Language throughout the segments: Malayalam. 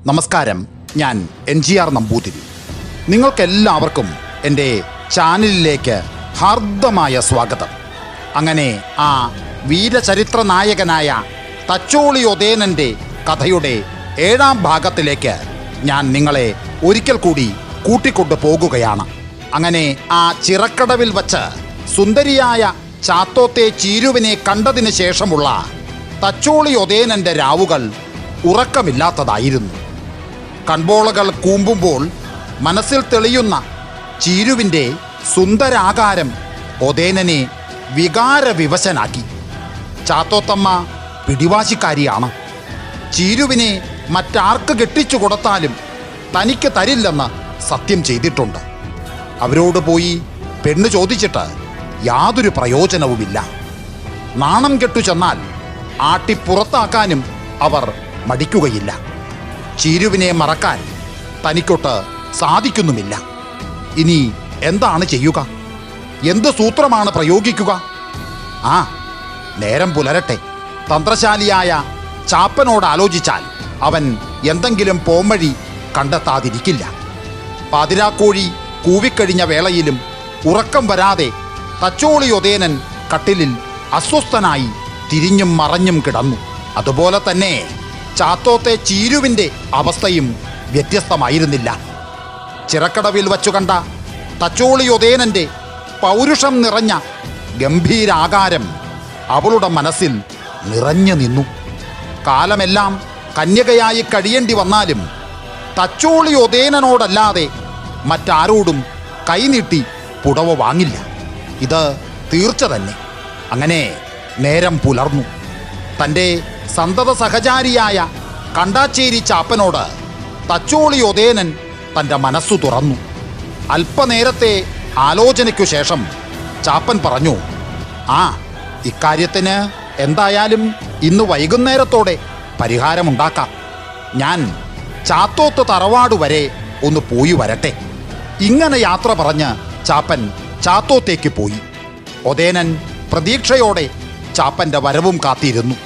നമസ്കാരം, ഞാൻ NGR നമ്പൂതിരി. നിങ്ങൾക്കെല്ലാവർക്കും എൻ്റെ ചാനലിലേക്ക് ഹാർദമായ സ്വാഗതം. അങ്ങനെ ആ വീരചരിത്ര നായകനായ തച്ചോളി ഒതേനൻ്റെ കഥയുടെ 7ാം ഭാഗത്തിലേക്ക് ഞാൻ നിങ്ങളെ ഒരിക്കൽ കൂടി കൂട്ടിക്കൊണ്ടു പോകുകയാണ്. അങ്ങനെ ആ ചിറക്കടവിൽ വച്ച് സുന്ദരിയായ ചാത്തോത്തെ ചീരുവിനെ കണ്ടതിന് ശേഷമുള്ള തച്ചോളി ഒതേനൻ്റെ രാവുകൾ ഉറക്കമില്ലാത്തതായിരുന്നു. കൺപോളകൾ കൂമ്പുമ്പോൾ മനസ്സിൽ തെളിയുന്ന ചീരുവിൻ്റെ സുന്ദരാകാരം ഒതേനനെ വികാരവിവശനാക്കി. ചാത്തോത്തമ്മ പിടിവാശിക്കാരിയാണ്. ചീരുവിനെ മറ്റാർക്ക് കെട്ടിച്ചു കൊടുത്താലും തനിക്ക് തരില്ലെന്ന് സത്യം ചെയ്തിട്ടുണ്ട്. അവരോട് പോയി പെണ്ണ് ചോദിച്ചിട്ട് യാതൊരു പ്രയോജനവുമില്ല. നാണം കെട്ടു ചെന്നാൽ ആട്ടിപ്പുറത്താക്കാനും അവർ മടിക്കുകയില്ല. ചീരുവിനെ മറക്കാൻ തനിക്കൊട്ട് സാധിക്കുന്നുമില്ല. ഇനി എന്താണ് ചെയ്യുക? എന്ത് സൂത്രമാണ് പ്രയോഗിക്കുക? നേരം പുലരട്ടെ. തന്ത്രശാലിയായ ചാപ്പനോട് ആലോചിച്ചാൽ അവൻ എന്തെങ്കിലും പോംവഴി കണ്ടെത്താതിരിക്കില്ല. പാതിരാക്കോഴി കൂവിക്കഴിഞ്ഞ വേളയിലും ഉറക്കം വരാതെ തച്ചോളി ഒതേനൻ കട്ടിലിൽ അസ്വസ്ഥനായി തിരിഞ്ഞും മറഞ്ഞും കിടന്നു. അതുപോലെ തന്നെ ചാത്തോത്തെ ചീരുവിൻ്റെ അവസ്ഥയും വ്യത്യസ്തമായിരുന്നില്ല. ചിറക്കടവിൽ വച്ചു കണ്ട തച്ചോളി ഒതേനൻ്റെ പൗരുഷം നിറഞ്ഞ ഗംഭീരാകാരം അവളുടെ മനസ്സിൽ നിറഞ്ഞു നിന്നു. കാലമെല്ലാം കന്യകയായി കഴിയേണ്ടി വന്നാലും തച്ചോളി ഒതേനനോടല്ലാതെ മറ്റാരോടും കൈനീട്ടി പുടവ വാങ്ങില്ല. ഇത് തീർച്ച തന്നെ. അങ്ങനെ നേരം പുലർന്നു. തൻ്റെ സന്തത സഹചാരിയായ കണ്ടാച്ചേരി ചാപ്പനോട് തച്ചോളി ഒതേനൻ തൻ്റെ മനസ്സു തുറന്നു. അല്പനേരത്തെ ആലോചനയ്ക്കു ശേഷം ചാപ്പൻ പറഞ്ഞു, ഇക്കാര്യത്തിന് എന്തായാലും ഇന്ന് വൈകുന്നേരത്തോടെ പരിഹാരമുണ്ടാക്കാം. ഞാൻ ചാത്തോത്ത് തറവാട് വരെ ഒന്ന് പോയി വരട്ടെ. ഇങ്ങനെ യാത്ര പറഞ്ഞ് ചാപ്പൻ ചാത്തോത്തേക്ക് പോയി. ഒതേനൻ പ്രതീക്ഷയോടെ ചാപ്പൻ്റെ വരവും കാത്തിരുന്നു.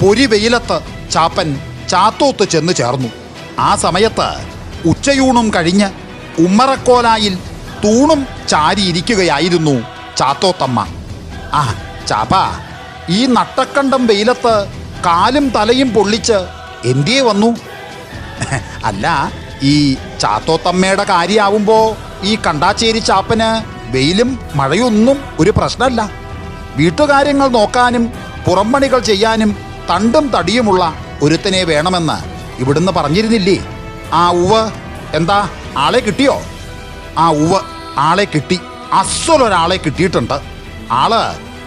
പൊരിവെയിലത്ത് ചാപ്പൻ ചാത്തോത്ത് ചെന്ന് ചേർന്നു. ആ സമയത്ത് ഉച്ചയൂണും കഴിഞ്ഞ് ഉമ്മറക്കോലായിൽ തൂണും ചാരിയിരിക്കുകയായിരുന്നു ചാത്തോത്തമ്മ. ചാപ്പ, ഈ നട്ടക്കണ്ടം വെയിലത്ത് കാലും തലയും പൊള്ളിച്ച് എന്തേ വന്നു? അല്ല, ഈ ചാത്തോത്തമ്മയുടെ കാര്യമാവുമ്പോൾ ഈ കണ്ടാച്ചേരി ചാപ്പന് വെയിലും മഴയൊന്നും ഒരു പ്രശ്നമല്ല. വീട്ടുകാര്യങ്ങൾ നോക്കാനും പുറംപണികൾ ചെയ്യാനും തണ്ടും തടിയുമുള്ള ഒരുത്തനെ വേണമെന്ന് ഇവിടുന്ന് പറഞ്ഞിരുന്നില്ലേ? ഉവ്വ്. എന്താ, ആളെ കിട്ടിയോ? ഉവ്വ്, ആളെ കിട്ടി. അസ്വലൊരാളെ കിട്ടിയിട്ടുണ്ട്. ആള്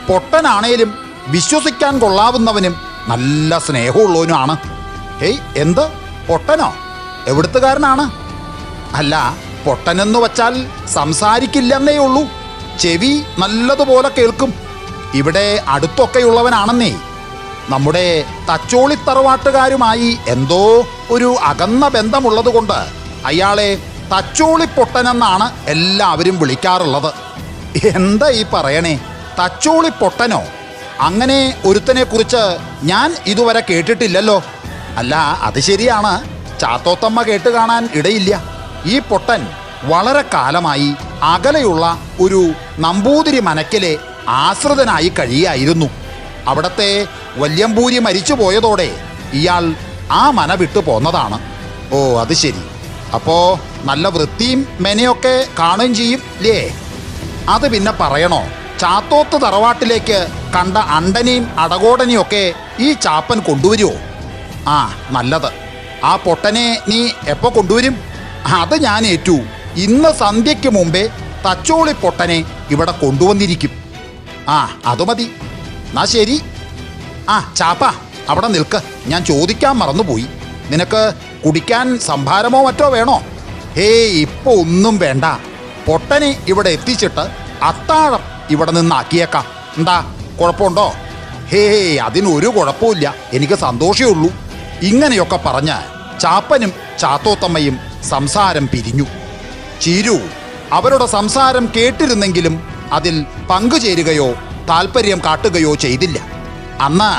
പൊട്ടനാണേലും വിശ്വസിക്കാൻ കൊള്ളാവുന്നവനും നല്ല സ്നേഹമുള്ളവനുമാണ്. എന്ത് പൊട്ടനോ? എവിടുത്തുകാരനാണ്? അല്ല, പൊട്ടനെന്ന് വച്ചാൽ സംസാരിക്കില്ലെന്നേ ഉള്ളൂ. ചെവി നല്ലതുപോലെ കേൾക്കും. ഇവിടെ അടുത്തൊക്കെയുള്ളവനാണെന്നേ. നമ്മുടെ തച്ചോളി തറവാട്ടുകാരുമായി എന്തോ ഒരു അകന്ന ബന്ധമുള്ളത് കൊണ്ട് അയാളെ തച്ചോളി പൊട്ടനെന്നാണ് എല്ലാവരും വിളിക്കാറുള്ളത്. എന്താ ഈ പറയണേ? തച്ചോളി പൊട്ടനോ? അങ്ങനെ ഒരുത്തനെ കുറിച്ച് ഞാൻ ഇതുവരെ കേട്ടിട്ടില്ലല്ലോ. അല്ല, അത് ശരിയാണ്. ചാത്തോത്തമ്മ കേട്ട് കാണാൻ ഇടയില്ല. ഈ പൊട്ടൻ വളരെ കാലമായി അകലെയുള്ള ഒരു നമ്പൂതിരി മനക്കിലെ ആശ്രിതനായി കഴിയായിരുന്നു. അവിടത്തെ വല്യമ്പൂരി മരിച്ചു പോയതോടെ ഇയാൾ ആ മന വിട്ടു പോന്നതാണ്. അത് ശരി. അപ്പോൾ നല്ല വൃത്തിയും മെനയൊക്കെ കാണുകയും ചെയ്യും അല്ലേ? അത് പിന്നെ പറയണോ? ചാത്തോത്ത് തറവാട്ടിലേക്ക് കണ്ട അണ്ടനെയും അടകോടനെയും ഒക്കെ ഈ ചാപ്പൻ കൊണ്ടുവരുമോ? നല്ലത്. ആ പൊട്ടനെ നീ എപ്പോൾ കൊണ്ടുവരും? അത് ഞാൻ ഏറ്റു. ഇന്ന് സന്ധ്യയ്ക്ക് മുമ്പേ തച്ചോളി പൊട്ടനെ ഇവിടെ കൊണ്ടുവന്നിരിക്കും. അത് മതി. എന്നാ ശരി. ചാപ്പ, അവിടെ നിൽക്ക്. ഞാൻ ചോദിക്കാൻ മറന്നുപോയി. നിനക്ക് കുടിക്കാൻ സംഭാരമോ മറ്റോ വേണോ? ഇപ്പോൾ ഒന്നും വേണ്ട. പൊട്ടനെ ഇവിടെ എത്തിച്ചിട്ട് അത്താഴം ഇവിടെ നിന്നാക്കിയേക്കാം. എന്താ, കുഴപ്പമുണ്ടോ? അതിനൊരു കുഴപ്പമില്ല. എനിക്ക് സന്തോഷമേ ഉള്ളൂ. ഇങ്ങനെയൊക്കെ പറഞ്ഞ് ചാപ്പനും ചാത്തോത്തമ്മയും സംസാരം പിരിഞ്ഞു. ചീരു അവരുടെ സംസാരം കേട്ടിരുന്നെങ്കിലും അതിൽ പങ്കുചേരുകയോ താല്പര്യം കാട്ടുകയോ ചെയ്തില്ല. അന്ന്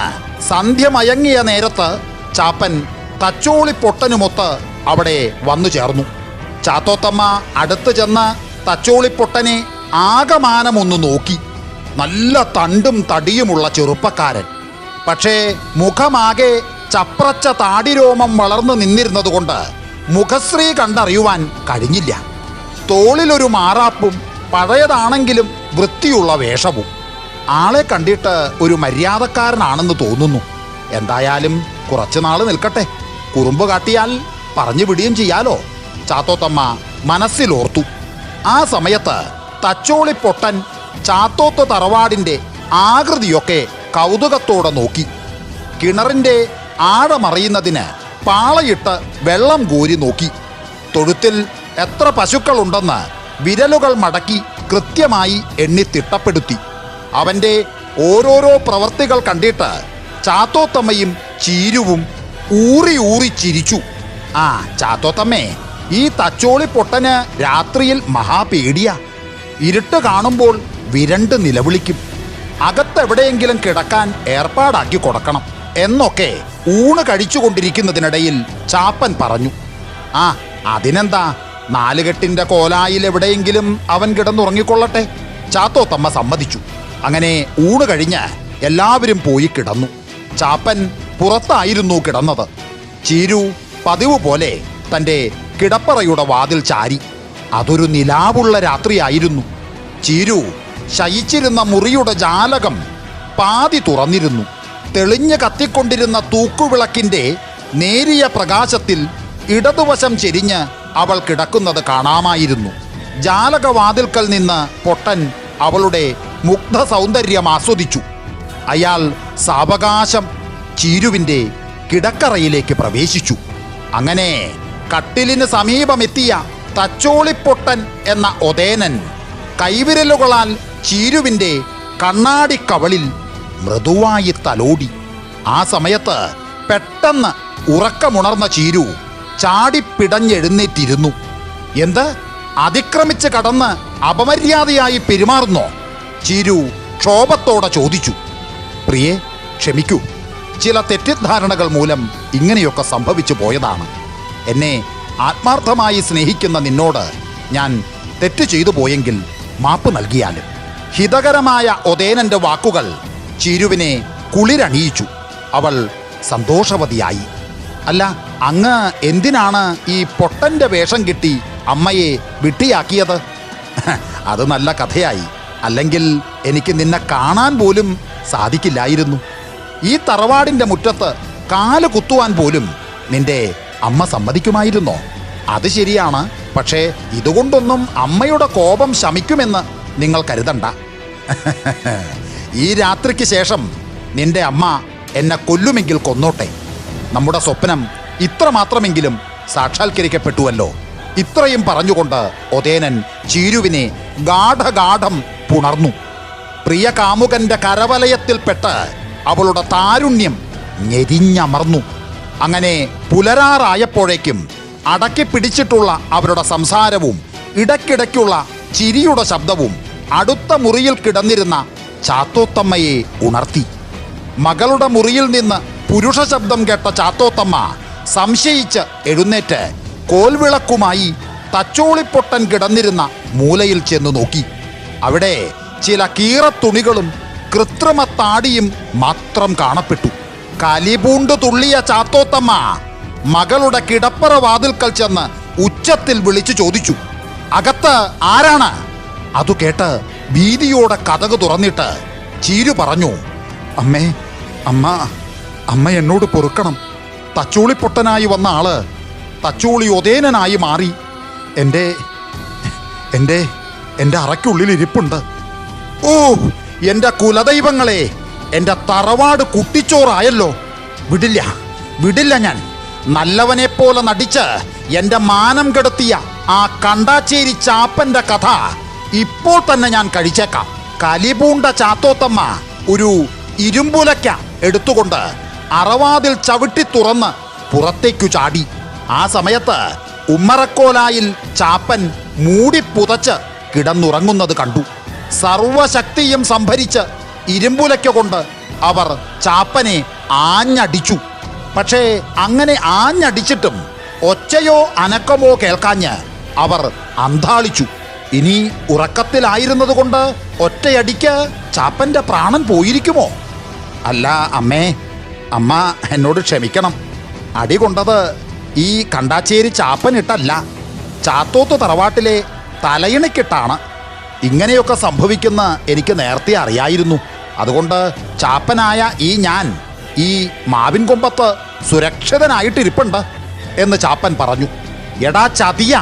സന്ധ്യ മയങ്ങിയ നേരത്ത് ചാപ്പൻ തച്ചോളിപ്പൊട്ടനുമൊത്ത് അവിടെ വന്നു ചേർന്നു. ചാത്തോത്തമ്മ അടുത്ത് ചെന്ന് തച്ചോളിപ്പൊട്ടനെ ആകമാനമൊന്നു നോക്കി. നല്ല തണ്ടും തടിയുമുള്ള ചെറുപ്പക്കാരൻ. പക്ഷേ മുഖമാകെ ചപ്രച്ച താടിരോമം വളർന്നു നിന്നിരുന്നതുകൊണ്ട് മുഖശ്രീ കണ്ടറിയുവാൻ കഴിഞ്ഞില്ല. തോളിലൊരു മാറാപ്പും പഴയതാണെങ്കിലും വൃത്തിയുള്ള വേഷവും. ആളെ കണ്ടിട്ട് ഒരു മര്യാദക്കാരനാണെന്ന് തോന്നുന്നു. എന്തായാലും കുറച്ചുനാൾ നിൽക്കട്ടെ, കുറുമ്പ് കാട്ടിയാൽ പറഞ്ഞു വിടുകയും ചെയ്യാലോ, ചാത്തോത്തമ്മ മനസ്സിലോർത്തു. ആ സമയത്ത് തച്ചോളിപ്പൊട്ടൻ ചാത്തോത്ത് തറവാടിൻ്റെ ആകൃതിയൊക്കെ കൗതുകത്തോടെ നോക്കി. കിണറിൻ്റെ ആഴമറിയുന്നതിന് പാളയിട്ട് വെള്ളം കോരി നോക്കി. തൊഴുത്തിൽ എത്ര പശുക്കളുണ്ടെന്ന് വിരലുകൾ മടക്കി കൃത്യമായി എണ്ണി തിട്ടപ്പെടുത്തി. അവൻ്റെ ഓരോരോ പ്രവൃത്തികൾ കണ്ടിട്ട് ചാത്തോത്തമ്മയും ചീരുവും ഊറി ഊറി ചിരിച്ചു. ആ ചാത്തോത്തമ്മേ, ഈ തച്ചോളിപ്പൊട്ടന് രാത്രിയിൽ മഹാപേടിയാ. ഇരുട്ട് കാണുമ്പോൾ വിരണ്ട് നിലവിളിക്കും. അകത്തെവിടെയെങ്കിലും കിടക്കാൻ ഏർപ്പാടാക്കി കൊടുക്കണം എന്നൊക്കെ ഊണ് കഴിച്ചുകൊണ്ടിരിക്കുന്നതിനിടയിൽ ചാപ്പൻ പറഞ്ഞു. ആ അതിനെന്താ, നാലുകെട്ടിൻ്റെ കോലായിൽ എവിടെയെങ്കിലും അവൻ കിടന്നുറങ്ങിക്കൊള്ളട്ടെ, ചാത്തോത്തമ്മ സമ്മതിച്ചു. അങ്ങനെ ഊണ് കഴിഞ്ഞ് എല്ലാവരും പോയി കിടന്നു. ചാപ്പൻ പുറത്തായിരുന്നു കിടന്നത്. ചീരു പതിവ് പോലെ തൻ്റെ കിടപ്പറയുടെ വാതിൽ ചാരി. അതൊരു നിലാവുള്ള രാത്രിയായിരുന്നു. ചീരു ശയിച്ചിരുന്ന മുറിയുടെ ജാലകം പാതി തുറന്നിരുന്നു. തെളിഞ്ഞ് കത്തിക്കൊണ്ടിരുന്ന തൂക്കുവിളക്കിൻ്റെ നേരിയ പ്രകാശത്തിൽ ഇടതുവശം ചെരിഞ്ഞ് അവൾ കിടക്കുന്നത് കാണാമായിരുന്നു. ജാലകവാതിൽക്കൽ നിന്ന് പൊട്ടൻ അവളുടെ മുഗ്ധ സൗന്ദര്യം ആസ്വദിച്ചു. അയാൾ സാവകാശം ചീരുവിൻ്റെ കിടക്കറയിലേക്ക് പ്രവേശിച്ചു. അങ്ങനെ കട്ടിലിന് സമീപമെത്തിയ തച്ചോളിപ്പൊട്ടൻ എന്ന ഒതേനൻ കൈവിരലുകളാൽ ചീരുവിൻ്റെ കണ്ണാടിക്കവളിൽ മൃദുവായി തലോടി. ആ സമയത്ത് പെട്ടെന്ന് ഉറക്കമുണർന്ന ചീരു ചാടിപ്പിടഞ്ഞെഴുന്നേറ്റിരുന്നു. എന്ത്, അതിക്രമിച്ച് കടന്ന് അപമര്യാദയായി പെരുമാറുന്നോ? ചീരു ക്ഷോഭത്തോടെ ചോദിച്ചു. പ്രിയേ, ക്ഷമിക്കൂ. ചില തെറ്റിദ്ധാരണകൾ മൂലം ഇങ്ങനെയൊക്കെ സംഭവിച്ചു പോയതാണ്. എന്നെ ആത്മാർത്ഥമായി സ്നേഹിക്കുന്ന നിന്നോട് ഞാൻ തെറ്റ് ചെയ്തു പോയെങ്കിൽ മാപ്പ് നൽകിയാലും. ഹിതകരമായ ഒതേനൻ്റെ വാക്കുകൾ ചീരുവിനെ കുളിരണിയിച്ചു. അവൾ സന്തോഷവതിയായി. അല്ല, അങ്ങ് എന്തിനാണ് ഈ പൊട്ടൻ്റെ വേഷം കിട്ടി അമ്മയെ വിട്ടിയാക്കിയത്? അത് നല്ല കഥയായി. അല്ലെങ്കിൽ എനിക്ക് നിന്നെ കാണാൻ പോലും സാധിക്കില്ലായിരുന്നു. ഈ തറവാടിൻ്റെ മുറ്റത്ത് കാല് കുത്തുവാൻ പോലും നിന്റെ അമ്മ സമ്മതിക്കുമായിരുന്നോ? അത് ശരിയാണ്. പക്ഷേ ഇതുകൊണ്ടൊന്നും അമ്മയുടെ കോപം ശമിക്കുമെന്ന് നിങ്ങൾ കരുതണ്ട. ഈ രാത്രിക്ക് ശേഷം നിന്റെ അമ്മ എന്നെ കൊല്ലുമെങ്കിൽ കൊന്നോട്ടെ. നമ്മുടെ സ്വപ്നം ഇത്രമാത്രമെങ്കിലും സാക്ഷാത്കരിക്കപ്പെട്ടുവല്ലോ. ഇത്രയും പറഞ്ഞുകൊണ്ട് ഒതേനൻ ചീരുവിനെ ഗാഠഗാഠം പുണർന്നു. പ്രിയ കാമുകന്റെ കരവലയത്തിൽപ്പെട്ട് അവളുടെ താരുണ്യം ഞെരിഞ്ഞമർന്നു. അങ്ങനെ പുലരാറായപ്പോഴേക്കും അടക്കി പിടിച്ചിട്ടുള്ള അവരുടെ സംസാരവും ഇടയ്ക്കിടയ്ക്കുള്ള ചിരിയുടെ ശബ്ദവും അടുത്ത മുറിയിൽ കിടന്നിരുന്ന ചാത്തോത്തമ്മയെ ഉണർത്തി. മകളുടെ മുറിയിൽ നിന്ന് പുരുഷ ശബ്ദം കേട്ട ചാത്തോത്തമ്മ സംശയിച്ച് എഴുന്നേറ്റ് കോൽവിളക്കുമായി തച്ചോളിപ്പൊട്ടൻ കിടന്നിരുന്ന മൂലയിൽ ചെന്നു നോക്കി. അവിടെ ചില കീറത്തുണികളും കൃത്രിമ താടിയും മാത്രം കാണപ്പെട്ടു. കലിപൂണ്ട് തുള്ളിയ ചാത്തോത്തമ്മ മകളുടെ കിടപ്പറ വാതിൽക്കൽ ചെന്ന് ഉച്ചത്തിൽ വിളിച്ചു ചോദിച്ചു, അകത്ത് ആരാണ്? അതു കേട്ട് ഭീതിയോടെ കതക് തുറന്നിട്ട് ചീരു പറഞ്ഞു, അമ്മേ, അമ്മ എന്നോട് പൊറുക്കണം. തച്ചോളിപ്പൊട്ടനായി വന്ന ആള് തച്ചോളി ഒതേനനായി മാറി എൻ്റെ എൻ്റെ എൻ്റെ അറയ്ക്കുള്ളിൽ ഇരിപ്പുണ്ട്. ഓ എൻ്റെ കുലദൈവങ്ങളെ, എൻ്റെ തറവാട് കുട്ടിച്ചോറായല്ലോ. വിടില്ല ഞാൻ. നല്ലവനെപ്പോലെ നടിച്ച് എൻ്റെ മാനം കെടുത്തിയ ആ കണ്ടാച്ചേരി ചാപ്പൻ്റെ കഥ ഇപ്പോൾ തന്നെ ഞാൻ കഴിച്ചേക്കാം. കലിപൂണ്ട ചാത്തോത്തമ്മ ഒരു ഇരുമ്പുലയ്ക്ക എടുത്തുകൊണ്ട് അറവാതിൽ ചവിട്ടി തുറന്ന് പുറത്തേക്കു ചാടി. ആ സമയത്ത് ഉമ്മറക്കോലായിൽ ചാപ്പൻ മൂടിപ്പുതച്ച് കിടന്നുറങ്ങുന്നത് കണ്ടു. സർവശക്തിയും സംഭരിച്ച് ഇരുമ്പുലയ്ക്ക കൊണ്ട് അവർ ചാപ്പനെ ആഞ്ഞടിച്ചു. പക്ഷേ അങ്ങനെ ആഞ്ഞടിച്ചിട്ടും ഒച്ചയോ അനക്കമോ കേൾക്കാഞ്ഞ് അവർ അന്ധാളിച്ചു. ഇനി ഉറക്കത്തിലായിരുന്നതുകൊണ്ട് ഒറ്റയടിക്ക് ചാപ്പന്റെ പ്രാണൻ പോയിരിക്കുമോ? അല്ല അമ്മേ, അമ്മ എന്നോട് ക്ഷമിക്കണം. അടി കൊണ്ടത് ഈ കണ്ടാച്ചേരി ചാപ്പനിട്ടല്ല, ചാത്തോത്ത് തറവാട്ടിലെ തലയിണക്കിട്ടാണ്. ഇങ്ങനെയൊക്കെ സംഭവിക്കുന്ന എനിക്ക് നേരത്തെ അറിയായിരുന്നു. അതുകൊണ്ട് ചാപ്പനായ ഞാൻ ഈ മാവിൻ കൊമ്പത്ത് സുരക്ഷിതനായിട്ടിരിപ്പുണ്ട് എന്ന് ചാപ്പൻ പറഞ്ഞു. എടാ ചതിയ,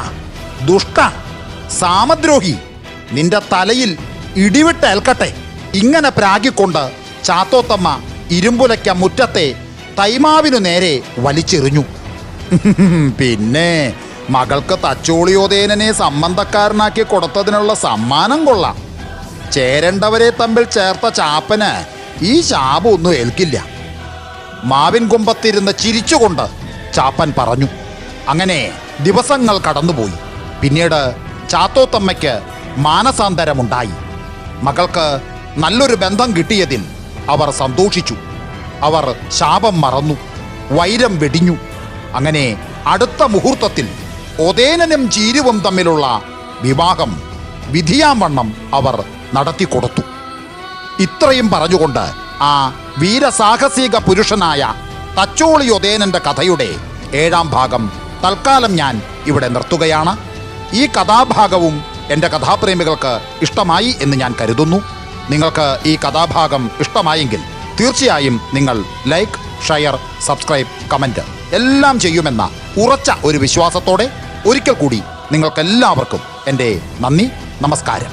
ദുഷ്ട, സാമദ്രോഹി, നിന്റെ തലയിൽ ഇടിവിട്ടേൽക്കട്ടെ. ഇങ്ങനെ പ്രാഗിക്കൊണ്ട് ചാത്തോത്തമ്മ ഇരുമ്പുലയ്ക്ക മുറ്റത്തെ തൈമാവിനു നേരെ വലിച്ചെറിഞ്ഞു. പിന്നെ മകൾക്ക് തച്ചോളിയോദേനനെ സംബന്ധക്കാരനാക്കി കൊടുത്തതിനുള്ള സമ്മാനം കൊള്ളാം. ചേരേണ്ടവരെ തമ്മിൽ ചേർത്ത ചാപ്പന് ഈ ശാപമൊന്നും ഏൽക്കില്ല. മാവിൻ കൊമ്പത്തിരുന്ന് ചിരിച്ചുകൊണ്ട് ചാപ്പൻ പറഞ്ഞു. അങ്ങനെ ദിവസങ്ങൾ കടന്നുപോയി. പിന്നീട് ചാത്തോത്തമ്മയ്ക്ക് മാനസാന്തരമുണ്ടായി. മകൾക്ക് നല്ലൊരു ബന്ധം കിട്ടിയതിൽ അവർ സന്തോഷിച്ചു. അവർ ശാപം മറന്നു, വൈരം വെടിഞ്ഞു. അങ്ങനെ അടുത്ത മുഹൂർത്തത്തിൽ ഒതേനനും ചീരുവും തമ്മിലുള്ള വിവാഹം വിധിയാവണ്ണം അവർ നടത്തിക്കൊടുത്തു. ഇത്രയും പറഞ്ഞുകൊണ്ട് ആ വീരസാഹസിക പുരുഷനായ തച്ചോളി ഒതേനന്റെ കഥയുടെ 7ാം ഭാഗം തൽക്കാലം ഞാൻ ഇവിടെ നിർത്തുകയാണ്. ഈ കഥാഭാഗവും എൻ്റെ കഥാപ്രേമികൾക്ക് ഇഷ്ടമായി എന്ന് ഞാൻ കരുതുന്നു. നിങ്ങൾക്ക് ഈ കഥാഭാഗം ഇഷ്ടമായെങ്കിൽ തീർച്ചയായും നിങ്ങൾ ലൈക്ക്, ഷെയർ, സബ്സ്ക്രൈബ്, കമൻറ്റ് എല്ലാം ചെയ്യുമെന്ന ഉറച്ച ഒരു വിശ്വാസത്തോടെ ഒരിക്കൽ കൂടി നിങ്ങൾക്കെല്ലാവർക്കും എൻ്റെ നന്ദി, നമസ്കാരം.